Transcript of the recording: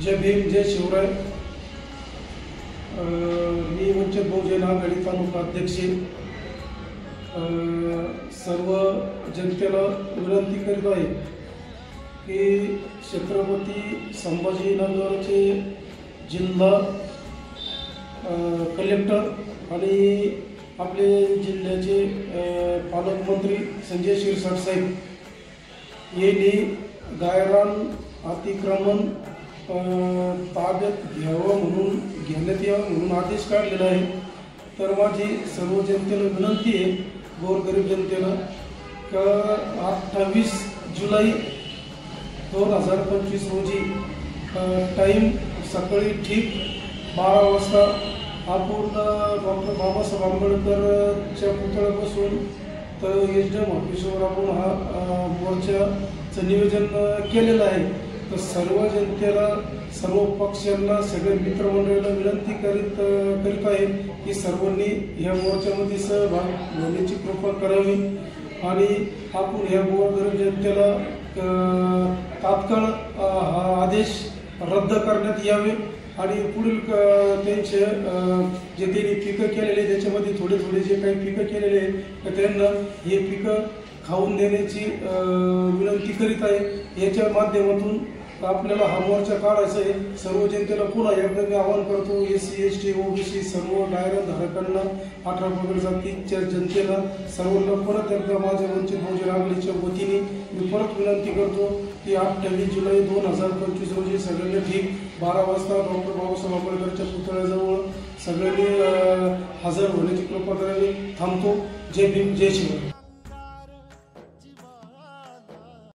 जय भीम जय शिवराय। मी वंचित बहुजन आघाडी तालुका अध्यक्ष। सर्व जनतेला विनंती करीत आहे की छत्रपती संभाजीनगरचे जिल्हा कलेक्टर आणि आपले जिल्ह्याचे पालकमंत्री संजय शिरसाट साहेब यांनी गायरान अतिक्रमण ताब्यात घेण्यात यावं म्हणून आदेश काढलेला आहे। तर माझी सर्व जनतेला विनंती आहे, गोरगरीब जनतेला, का 28 जुलै 2025 रोजी टाईम सकाळी ठीक 12 वाजता आपण डॉक्टर बाबासाहेब आंबेडकरच्या पुतळ्यापासून तर एसडीएम ऑफिसवर आपण हा मोर्चाचं नियोजन केलेलं आहे। तर सर्व जनतेला, सर्व पक्षांना, सगळे मित्रमंडळीला विनंती करीत आहे की सर्वांनी ह्या मोर्चामध्ये सहभाग घेण्याची कृपा करावी आणि आपण ह्या गोरगरीब जनतेला तात्काळ हा आदेश रद्द करण्यात यावे आणि पुढील त्यांचे जे त्यांनी पिकं केलेले त्याच्यामध्ये थोडे जे काही पिकं केलेले तर त्यांना हे पिकं खाऊन देण्याची विनंती करीत आहे। याच्या माध्यमातून आपल्याला हा मोर्चा काढायचा आहे। सर्व जनतेला पुन्हा एकदा मी आवाहन करतो, SC ST OBC सर्व डायरा धारकांना, 18 पगड जातीच्या जनतेला सर्वांना परत एकदा माझ्या वंचित बहुजन आघाडीच्या वतीने मी परत विनंती करतो की 28 जुलै 2025 रोजी सगळ्यांनी ठीक 12 वाजता डॉक्टर बाबासाहेब आंबेडकरच्या पुतळ्याजवळ सगळ्यांनी हजर होण्याची कृपा करावी। थांबतो। जय भीम जय शिवराय।